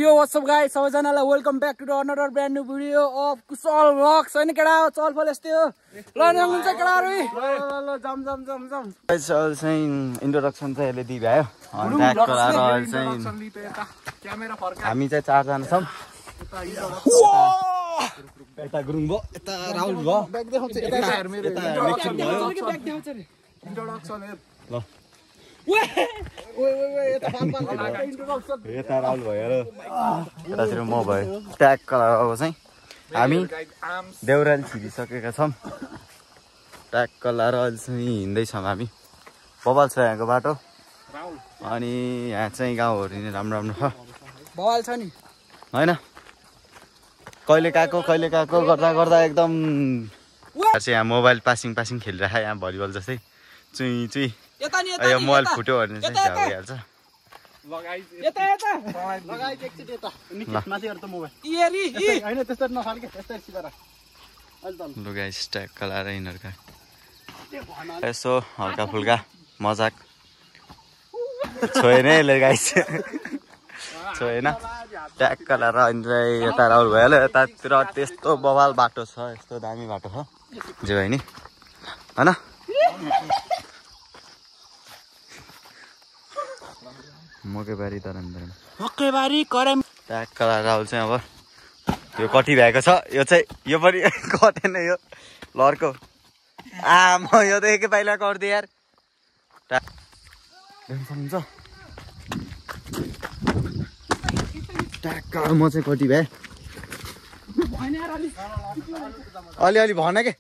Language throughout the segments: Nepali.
Yo, what's up guys? सबैजनालाई welcome back to another brand new video of Kushal Vlogs. हैन केडा चल फल यस्तै हो। ल नहुन्छ केडाहरु। ल जम। गाइस चाहिँ इन्ट्रोडक्सन चाहिँ अहिले दिइ भयो। अनि ट्याग गराएर चाहिँ क्यामेरा फर्का। हामी चाहिँ 4 जना छौं। यता गुरुङ भयो, यता राहुल भयो। ब्याक देखाउँछ यता हेर मेरो। यता नेक्स्ट भयो। ब्याक देखाउँछ रे। इन्ट्रोडक्सन हेर। ल ओए यता इन्ट्रोडक्सन। यता राहुल भयो र यतातिर म भयो। ट्याग गराएर चाहिँ हामी देउराली छिरिसकेका छौं। ट्याग गराएर अहिले चाहिँ हिँड्दै छौं हामी। बबाल छ यहाँको बाटो। अनि यहाँ चाहिँ गाउँहरु नि राम्रो छ। बवाल छ नि। हैन कहिले काको गर्दा एकदम चाहिँ यहाँ मोबाइल पासिङ खेलिरहेको यहाँ भलिबल जस्तै चुई यता नि यो मोबाइल फुट्यो भने चाहिँ झगडिहाल्छ। यता लगाइ एकचोटी यता निकै माथि हेर त मोबाइल इयरी हैन त्यसरी नफाल्के त्यसरी सिधा राख अहिले त लु गाइस ट्याग गराएर यिनीहरुका यसो हल्का फुल्का मजाक छोएन ले गाइस छोएन ट्याग गराएर अनि यता राहुल भयो यतातिर त्यस्तो बवाल बाटो छ यस्तो दामी बाटो छ जे भयो नि हैन मकैबारी तरन्दरमा मकैबारी करम ट्याग गराएर राहुल चाहिँ अब यो कटी भएको छ यो चाहिँ यो पनि कटेन यो लर्को म यो त एकै पाइला गर्दै यार हुन्छ ट्याग म चाहिँ कटी भए अलि भन के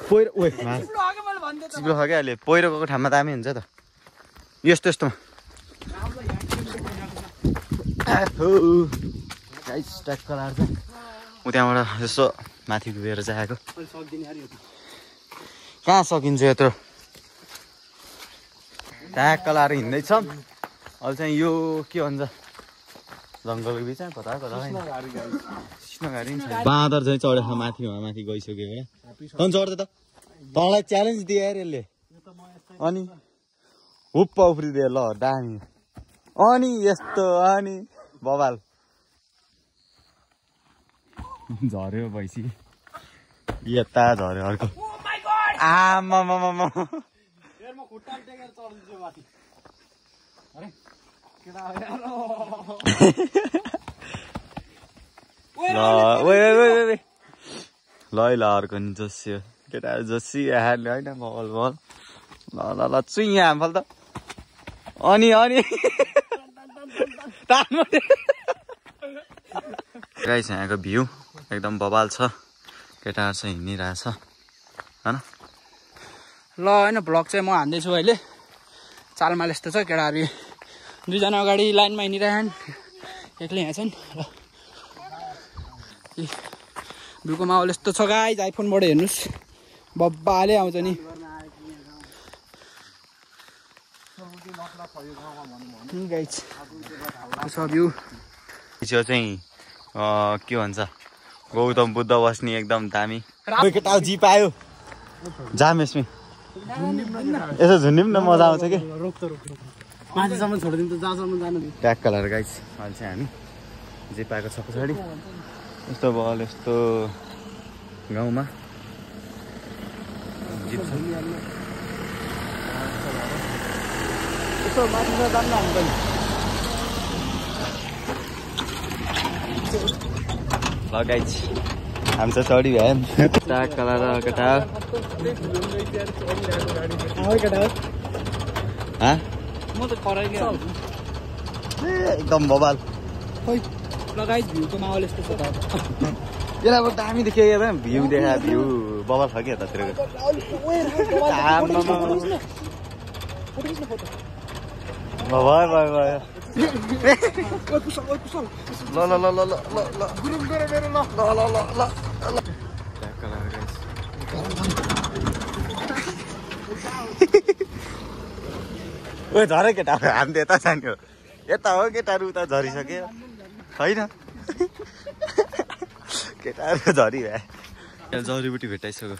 पहिरो ओए चिप्लो छ क्या अहिले पहिरो गएको ठाउँमा दामी हुन्छ त यस्तोमा गाइस ट्याग गराएर चाहिँ उ त्यहाँबाट यसो माथि गएर चाहिँ आएको कहाँ सकिन्छ यत्रो ट्याग गराएर हिँड्दैछौँ अहिले चाहिँ यो के भन्छ जङ्गलको बिचमा कता बाँदर चाहिँ चढेको माथि गइसक्यो होइन चढ्दै त तँलाई च्यालेन्ज दिए यार यसले अनि हुप्प उफ्रिदियो ल दामी अनि यस्तो अनि बवाल झर्यो भैँसी यता झर्यो अर्को आमा ल अर्को नि जोसियो केटाहरू जोसी हाल्यो होइन बल ल चुई यहाँ हामफल त अनि गाइस यहाँको भ्यू एकदम बवाल छ केटाहरू चाहिँ हिँडिरहेछ होइन ल हैन ब्लग चाहिँ म हान्दैछु अहिले चालमाल यस्तो छ केटाहरू दुईजना अगाडि लाइनमा हिँडिरहन् एक्लै यहाँ छन् ल भ्यूको माहौल यस्तो छ गाइस आइफोनबाट हेर्नुहोस् बब्बाले आउँछ नि गाइस भ्यू चाहिँ के भन्छ गौतम बुद्ध बस्ने एकदम दामी केटा जी पायो जाम यसमै यसो झुन्डिम न मजा आउँछ कि माथिसम्म छोडिदिनु त जहाँसम्म जानु दि ट्याग कलर गाइस अहिले चाहिँ हामी जे पाएको छ पछाडि यस्तो बल यस्तो गाउँमा यसो माथिसम्म जान्न हामी ल गाइस हामी चाहिँ चढी भए ट्याग कलर केटा म त कराइले एकदम बवाल खोइ ल गाइस भ्यूको माहौल यस्तो छ त यसलाई अब दामी देख्यो यहाँ भ्यू देखा भ्यू बवाल छ कि यतातिर भयो ओ झरे केटा हामी त यता जाने हो यता हो केटाहरू उता झरिसक्यो होइन केटाहरू झरी भए जडीबुटी भेटाइसक्यो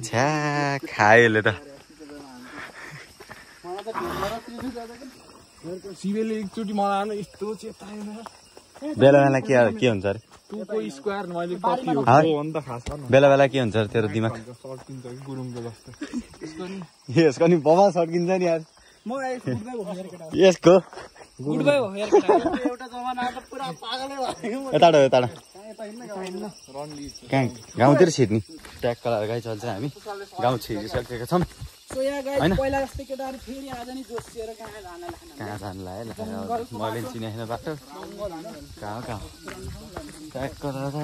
छ्या खायो यसले त शिवेले एकचोटि मलाई यस्तो चेताएन बेला बेला के हुन्छ अरे टुको स्क्वायर मैले कति हो भन्दा खास बेला बेला के हुन्छ अरे तेरो दिमाग सर्किन्छ कि गुरुङको जस्तो यसको नि बबा सर्किन्छ नि यार म फुटबल हो यार केटा यसको फुटबल हो यार केटा एउटा जमाना त पुरा पागलै भयो यता यता हिँड्न रनली कहाँ गाउँतिर छिर्ने ट्याग कलर गाई चल्छ हामी गाउँ छिरिसकेका छौँ सो यहाँ गाइस पहिला जस्तै केटाहरु फेरि आज नि जोसिएर कहाँ जानु लाग्यो मैले चिनेको बाटो कहाँ ट्याग कलर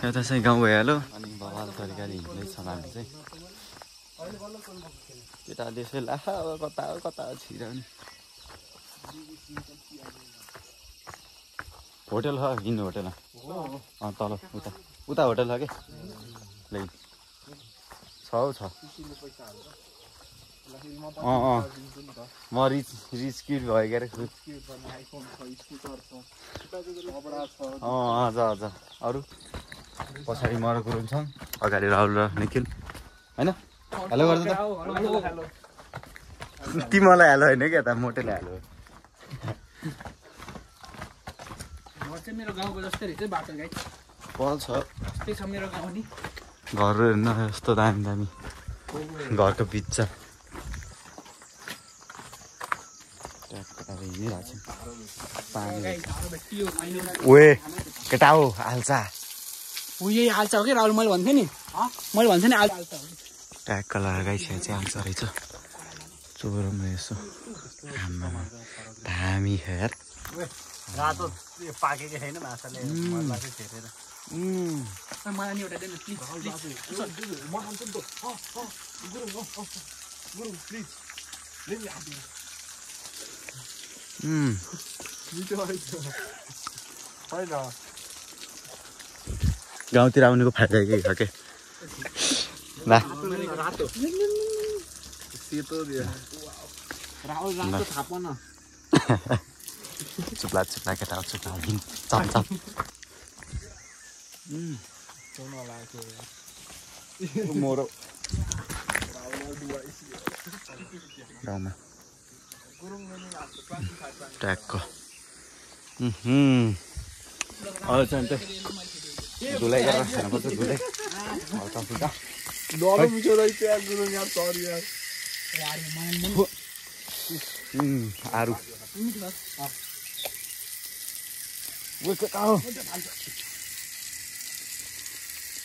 एउटा चाहिँ गाउँ भइहाल्यो अनि बवाल तरिकाले हिँड्दैछौँ हामी चाहिँ केटा त्यसै ला कता छिराउने होटेल हो हिँड्नु होटेल तल उता होटेल छ कि लेकिन छ म रिच किड भयो के अरे हजुर अरू पछाडि मर गुरुङ छ अगाडि राहुल र निखिल होइन हेलो गर्छ त तिमीलाई हेलो होइन क्या त मोटेले हेलो चाहिँ मेरो गाउँको जस्तै रहेछ बाटो गाई पल छ त्यही छ मेरो गाउँ नि घर हेर्न यस्तो दामी दामी घरको बिच ओए केटा हो हाल्छ यही हाल्छ हो कि राहुल मैले भन्थेँ नि मैले भन्थेँ नि हाल्छ ट्याग कलर गाइसकेको चाहिँ हाल्छ रहेछ चोरमा यसो दामी हेर रातो पाकेको छैन माछाले मलाई चाहिँ फेरेर मलाई नि एउटा देन प्लिज म खान्छु नि त गुरुङ प्लिज मिठो होइन गाउँतिर आउनेको फाइदा के छ के रातो सेतो दियो राहुल रातो थाप न चुप्ला केटा चुप्ला चप मोरो गाउँमा ट्यागको अरू चाहिँ धुलाइ गरेर खानुपर्छ धुलाइ हल्का फुल्का डरो मिठो रहेछ यार गुरुङ यार सरी यार आरु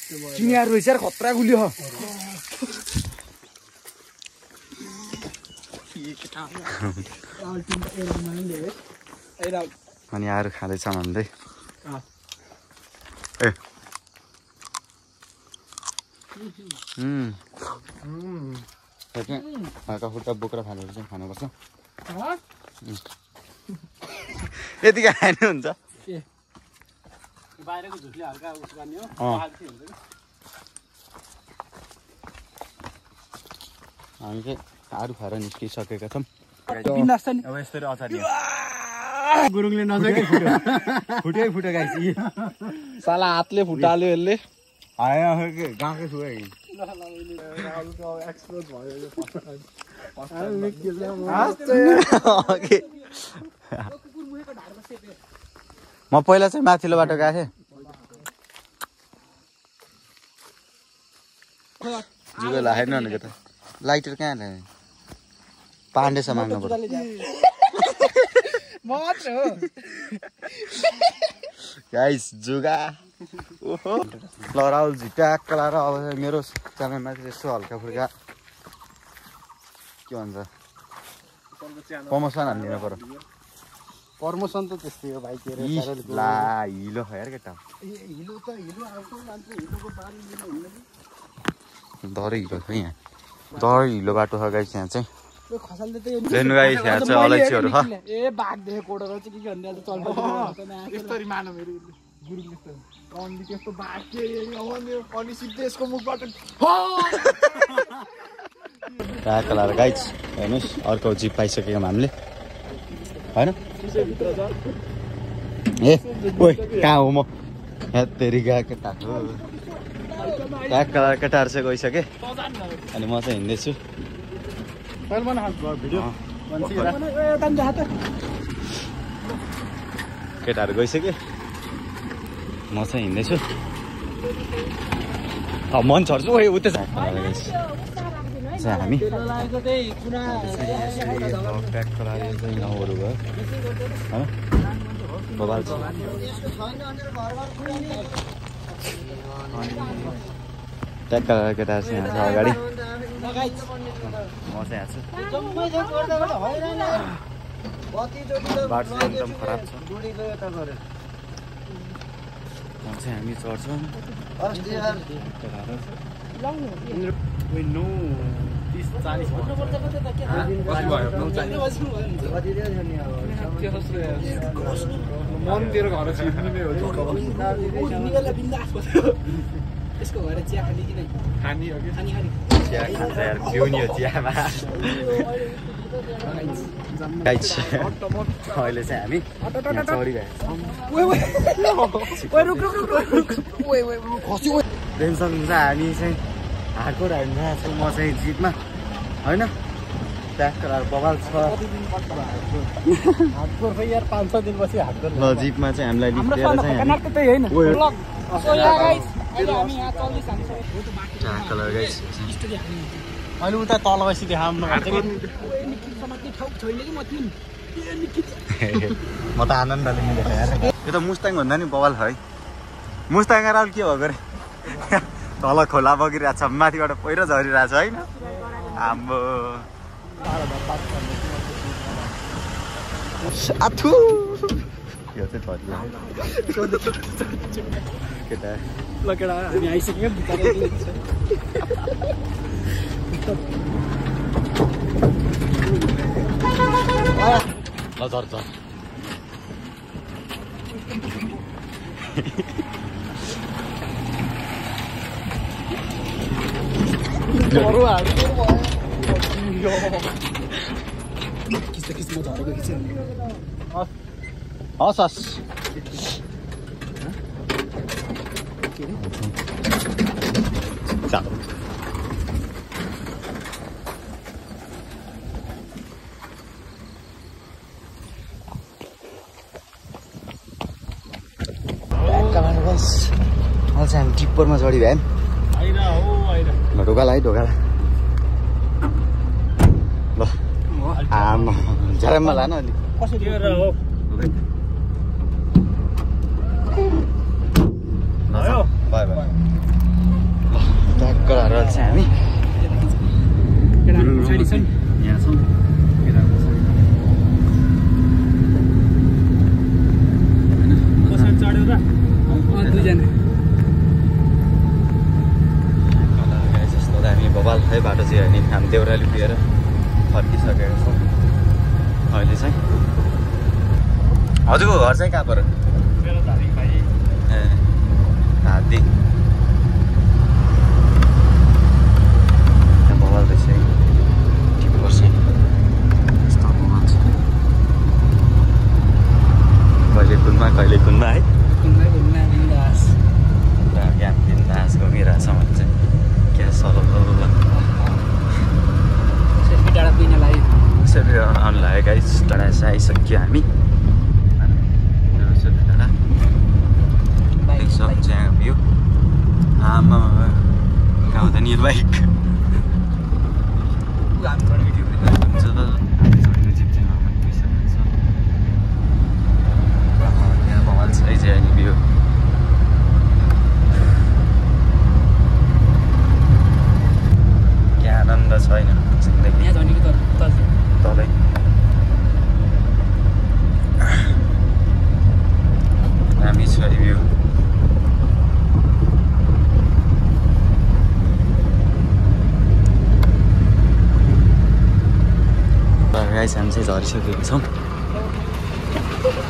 चिनियाहरू रहेछ खतरा गुलियो अनि आरु खाँदैछ भन्दै ए हल्का फुल्का बोक्रा खानेहरू चाहिँ खानुपर्छ यतिकै खानु हुन्छ बाहिरको झुटले हल्का उस गर्ने हो हामी चाहिँ आरु खाएर निस्किसकेका छौँ अब यसरी अचार गुरुङले नजकै फुट्यो गाइस साला हातले फुटाल्यो यसले गाउँकै छु है एक्सप्लोर भयो म पहिला चाहिँ माथिल्लो बाटो गएको थिएँ जुगो लागेन भनेको त लाइटर कहाँ ल्याए पाण्डेसँग माग्नु पर्छ गाइस जुगा ओहो ल राहुलजी ट्याक्क लाएर अब मेरो च्यानलमा चाहिँ यस्तो हल्का फुल्का के भन्छ प्रमोसन हानिदिनु पर्यो प्रमोसन त त्यस्तै हो भाइ के ला हिलो खै यार केटा हिलो त हिलो आउँछ मान्छे हिलोको बारी लिनु हुँदैन दरै हिलो छ यहाँ दरै हिलो बाटो छ गाइस यहाँ चाहिँ खसालले त लेनु गाइस यहाँ चाहिँ अलैँचीहरू छ ए बाघ देखे कोडर चाहिँ के भन्दै आज चल्छ यस्तरी मानव मेरो गुरुङ यस्तो कन्डी त्यस्तो बाघ के अनि सिधै यसको मुखबाट ट्याक्क लाएर गाइस हेर्नुहोस् अर्को जिप पाइसकेको हामीले होइन ए ओइ कहाँ हो म हेतेरी गएको केटाको ट्याक्क लाएर केटाहरू चाहिँ गइसकेँ अनि म चाहिँ हिँड्दैछु भिडियो केटाहरू गइसक्यो म चाहिँ हिँड्दैछु मन छर्छु ओ उतै हामी गाउँहरू भयो होइन बबाल छ ट्याक्क केटाहरू चाहिँ यहाँ छ अगाडि म चाहिँ यहाँ छु बाटो चाहिँ एकदम खराब छ चाहिँ हामी चढ्छौँ मनतिर घर छिर्ने नै हो यसको भएर चिया खाने कि नै खानी हो कि चिया खान्छ यार पिउने हो चियामा अहिले चाहिँ हामी चढिरहेको टेन्सन हुन्छ हामी चाहिँ हार्डकोर हालिरहेको छौँ म चाहिँ जिपमा होइन ट्याक्टर बबाल छ ल जिपमा चाहिँ हामीलाई लिएर अहिले उता तल गएपछि देखाउनु म त आनन्दले नि देखाएर यो त मुस्ताङ भन्दा नि बवाल है मुस्ताङ आएर के भएको रे तल खोला बगिरहेको छ माथिबाट पहिरो झरिरहेको छ होइन आम्बो आथु यो चाहिँ झरिरहेको केटा ल केटा हामी आइसक्यौँ ल झर्छ हस् हस् चाहिँ हामी टिप्परमा चढी भ्याम ल ढोकाला है ढोकाला ल आमा झ्याराममा लान अलि भयो भयो ट्याक्क हारेर चाहिँ हामी यहाँ छौँ दुईजना जस्तो हामी बबाल है बाटो चाहिँ अनि हामी देउराली पुगेर फर्किसकेका छौँ अहिले चाहिँ हजुरको घर चाहिँ कहाँ पऱ्यो ए धादिङ बबाल रहेछ है टिप्पर चाहिँ यस्तो बबाल छ कहिले कुनमा है यहाँ बिन्दास घुमिरहेछ भने चाहिँ क्या सलो डाँडा पिन लाग्यो सेल्फी आउनु लाग्यो गाइस टाढा चाहिँ आइसक्यो हामी चाहिँ भ्यू आमा गाउँ त निर्वाहिक यहाँ बवाल छ है चाहिँ भ्यू क्या आनन्द छैन जिन्दगी तलै दामी छ भ्यू गाइस हामी चाहिँ झरिसकेको छौँ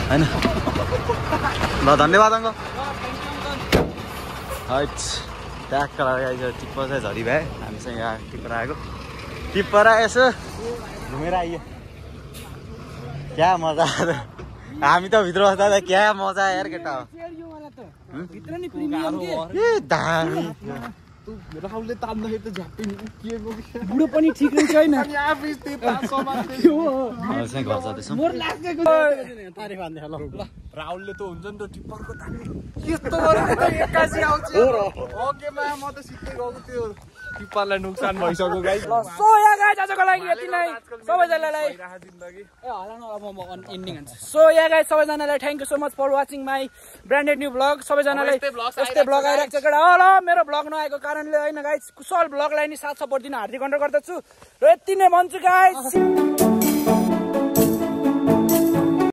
होइन ल धन्यवाद अङ्कल हैट ट्याक्क लगाइस टिप्पर चाहिँ झरी भए हामी चाहिँ यहाँ टिप्पर आएको टिप्पर यसो घुमेर आइयो क्या मजा हामी त भित्र बस्दा त क्या मजा यार केटा हो ए दामी कस्तो राहुलले तान्दाखेरि त झ्याप्पै उकिएको के बुढो पनि ठिक रहेछ होइन अनि आफै त्यही पाँच समात्दै चाहिँ घर जाँदैछौँ राहुलले त हुन्छ नि त टिप्परको तान्ने यस्तो गरेको त 81 आउँछ ओकेमा म त सिक्दै गएको त्यो टिप्परलाई नोक्सान भइसक्यो गाइस सो या गाइस आजको लागि यति नै सबैजनालाई जिन्दगी ए होला न अब म एन्डिङ हुन्छ सो या गाइस सबैजनालाई thank you so much for watching my branded new blog सबैजनालाई यस्तै ब्लग आइरहेको छ केटा ल मेरो ब्लग नआएको कारणले होइन गाइस कुशल ब्लगलाई नि साथ सपोर्ट दिन हार्दिक अनुरोध गर्दछु र यति नै भन्छु गाइस